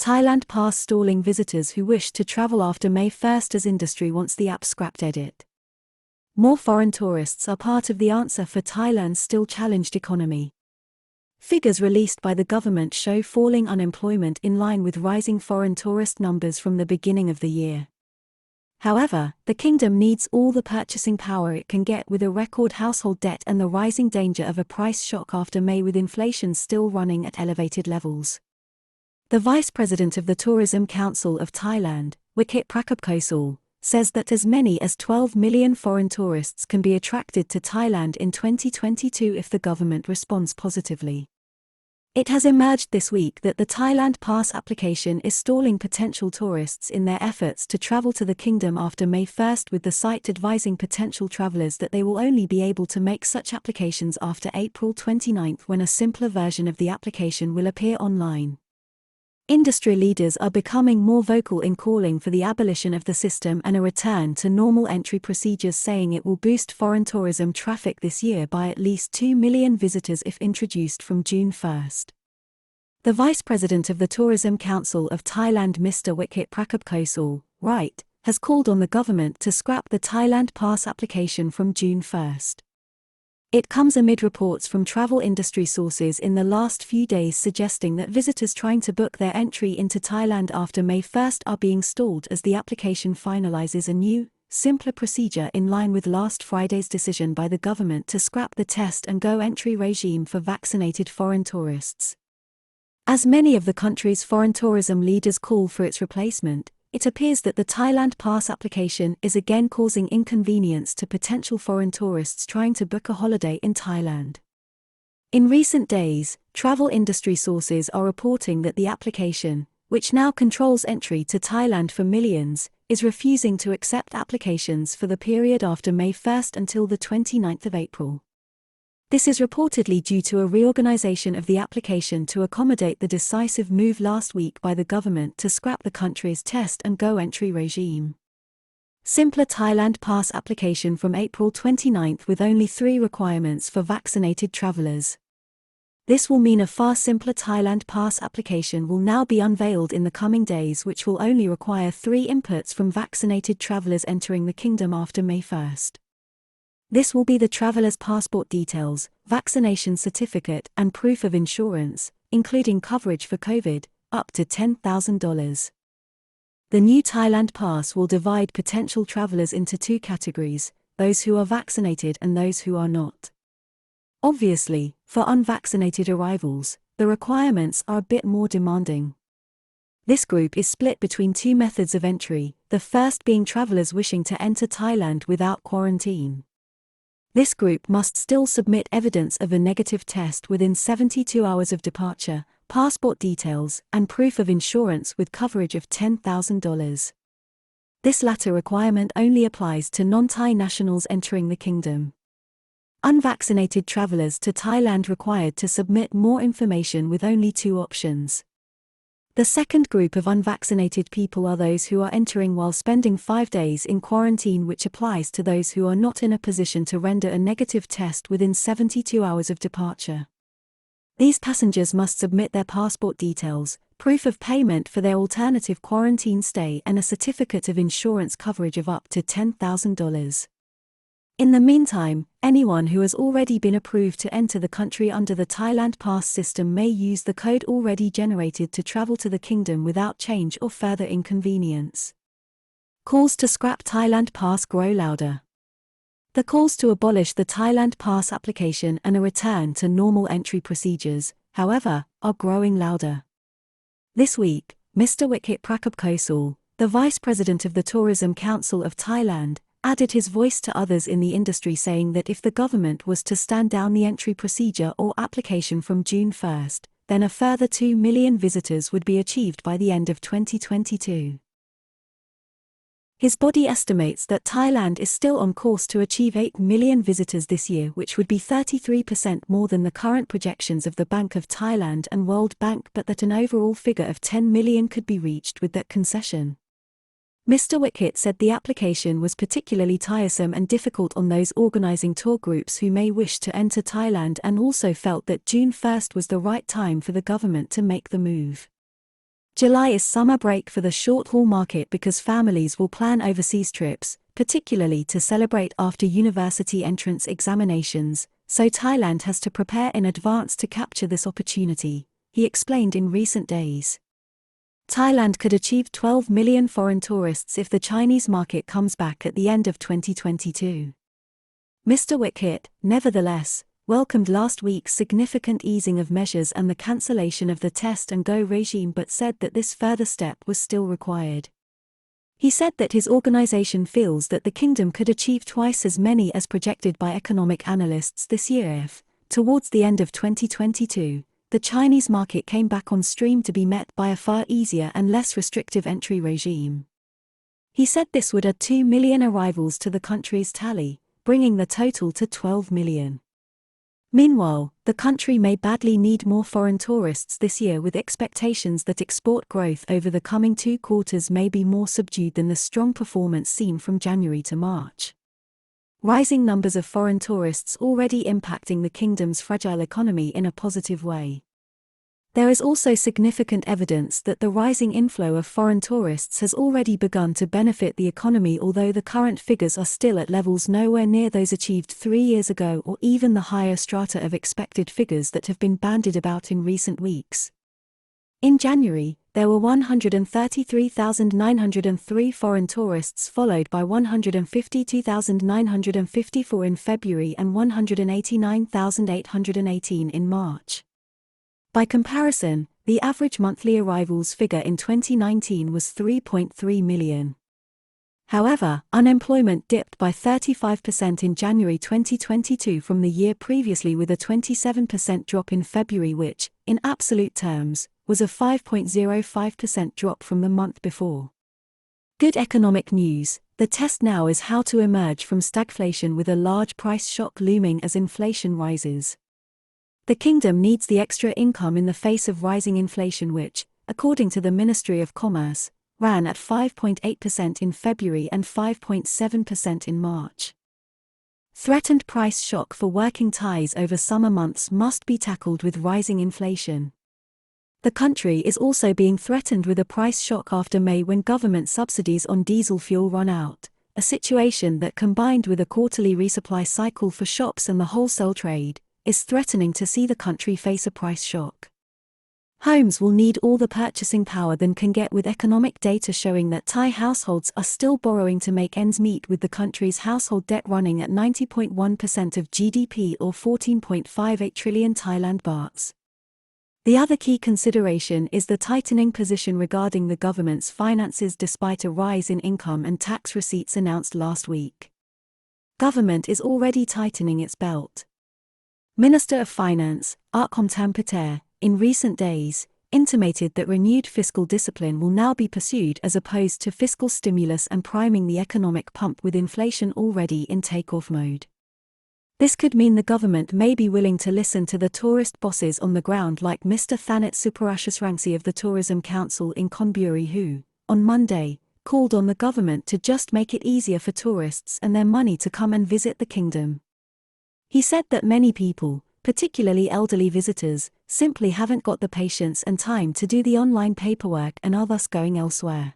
Thailand Pass stalling visitors who wish to travel after May 1st as industry wants the app scrapped. Edit. More foreign tourists are part of the answer for Thailand's still challenged economy. Figures released by the government show falling unemployment in line with rising foreign tourist numbers from the beginning of the year. However, the kingdom needs all the purchasing power it can get with a record household debt and the rising danger of a price shock after May, with inflation still running at elevated levels. The Vice President of the Tourism Council of Thailand, Wichit Prakobkosol, says that as many as 12 million foreign tourists can be attracted to Thailand in 2022 if the government responds positively. It has emerged this week that the Thailand Pass application is stalling potential tourists in their efforts to travel to the kingdom after May 1st, with the site advising potential travelers that they will only be able to make such applications after April 29, when a simpler version of the application will appear online. Industry leaders are becoming more vocal in calling for the abolition of the system and a return to normal entry procedures, saying it will boost foreign tourism traffic this year by at least 2 million visitors if introduced from June 1st. The Vice President of the Tourism Council of Thailand, Mr. Wichit Prakobkosol, right, has called on the government to scrap the Thailand Pass application from June 1st. It comes amid reports from travel industry sources in the last few days suggesting that visitors trying to book their entry into Thailand after May 1st are being stalled as the application finalizes a new, simpler procedure in line with last Friday's decision by the government to scrap the test and go entry regime for vaccinated foreign tourists. As many of the country's foreign tourism leaders call for its replacement, it appears that the Thailand Pass application is again causing inconvenience to potential foreign tourists trying to book a holiday in Thailand. In recent days, travel industry sources are reporting that the application, which now controls entry to Thailand for millions, is refusing to accept applications for the period after May 1st until the 29th of April. This is reportedly due to a reorganization of the application to accommodate the decisive move last week by the government to scrap the country's test and go entry regime. Simpler Thailand Pass application from April 29 with only 3 requirements for vaccinated travelers. This will mean a far simpler Thailand Pass application will now be unveiled in the coming days, which will only require 3 inputs from vaccinated travelers entering the kingdom after May 1st. This will be the traveler's passport details, vaccination certificate, and proof of insurance, including coverage for COVID, up to $10,000. The new Thailand Pass will divide potential travelers into 2 categories, those who are vaccinated and those who are not. Obviously, for unvaccinated arrivals, the requirements are a bit more demanding. This group is split between 2 methods of entry, the first being travelers wishing to enter Thailand without quarantine. This group must still submit evidence of a negative test within 72 hours of departure, passport details, and proof of insurance with coverage of $10,000. This latter requirement only applies to non-Thai nationals entering the kingdom. Unvaccinated travelers to Thailand required to submit more information with only 2 options. The second group of unvaccinated people are those who are entering while spending 5 days in quarantine, which applies to those who are not in a position to render a negative test within 72 hours of departure. These passengers must submit their passport details, proof of payment for their alternative quarantine stay, and a certificate of insurance coverage of up to $10,000. In the meantime, anyone who has already been approved to enter the country under the Thailand Pass system may use the code already generated to travel to the kingdom without change or further inconvenience. Calls to scrap Thailand Pass grow louder. The calls to abolish the Thailand Pass application and a return to normal entry procedures, however, are growing louder. This week, Mr. Wichit Prakobkosol, the Vice President of the Tourism Council of Thailand, added his voice to others in the industry, saying that if the government was to stand down the entry procedure or application from June 1st, then a further 2 million visitors would be achieved by the end of 2022. His body estimates that Thailand is still on course to achieve 8 million visitors this year, which would be 33% more than the current projections of the Bank of Thailand and World Bank, but that an overall figure of 10 million could be reached with that concession. Mr. Wichit said the application was particularly tiresome and difficult on those organizing tour groups who may wish to enter Thailand, and also felt that June 1st was the right time for the government to make the move. July is summer break for the short-haul market because families will plan overseas trips, particularly to celebrate after university entrance examinations, so Thailand has to prepare in advance to capture this opportunity, he explained in recent days. Thailand could achieve 12 million foreign tourists if the Chinese market comes back at the end of 2022. Mr. Wichit, nevertheless, welcomed last week's significant easing of measures and the cancellation of the test and go regime, but said that this further step was still required. He said that his organization feels that the kingdom could achieve twice as many as projected by economic analysts this year if, towards the end of 2022, the Chinese market came back on stream to be met by a far easier and less restrictive entry regime. He said this would add 2 million arrivals to the country's tally, bringing the total to 12 million. Meanwhile, the country may badly need more foreign tourists this year, with expectations that export growth over the coming 2 quarters may be more subdued than the strong performance seen from January to March. Rising numbers of foreign tourists already impacting the kingdom's fragile economy in a positive way. There is also significant evidence that the rising inflow of foreign tourists has already begun to benefit the economy, although the current figures are still at levels nowhere near those achieved 3 years ago or even the higher strata of expected figures that have been bandied about in recent weeks. In January, there were 133,903 foreign tourists, followed by 152,954 in February and 189,818 in March. By comparison, the average monthly arrivals figure in 2019 was 3.3 million. However, unemployment dipped by 35% in January 2022 from the year previously, with a 27% drop in February, which, in absolute terms, was a 5.05% drop from the month before. Good economic news: the test now is how to emerge from stagflation with a large price shock looming as inflation rises. The kingdom needs the extra income in the face of rising inflation, which, according to the Ministry of Commerce, ran at 5.8% in February and 5.7% in March. Threatened price shock for working Thais over summer months must be tackled with rising inflation. The country is also being threatened with a price shock after May, when government subsidies on diesel fuel run out, a situation that, combined with a quarterly resupply cycle for shops and the wholesale trade, is threatening to see the country face a price shock. Homes will need all the purchasing power they can get, with economic data showing that Thai households are still borrowing to make ends meet, with the country's household debt running at 90.1% of GDP or 14.58 trillion Thailand bahts. The other key consideration is the tightening position regarding the government's finances despite a rise in income and tax receipts announced last week. Government is already tightening its belt. Minister of Finance, Arkhom Pater, in recent days, intimated that renewed fiscal discipline will now be pursued as opposed to fiscal stimulus and priming the economic pump with inflation already in takeoff mode. This could mean the government may be willing to listen to the tourist bosses on the ground like Mr. Thanat Suparashasrangsi of the Tourism Council in Chonburi, who, on Monday, called on the government to just make it easier for tourists and their money to come and visit the kingdom. He said that many people, particularly elderly visitors, simply haven't got the patience and time to do the online paperwork and are thus going elsewhere.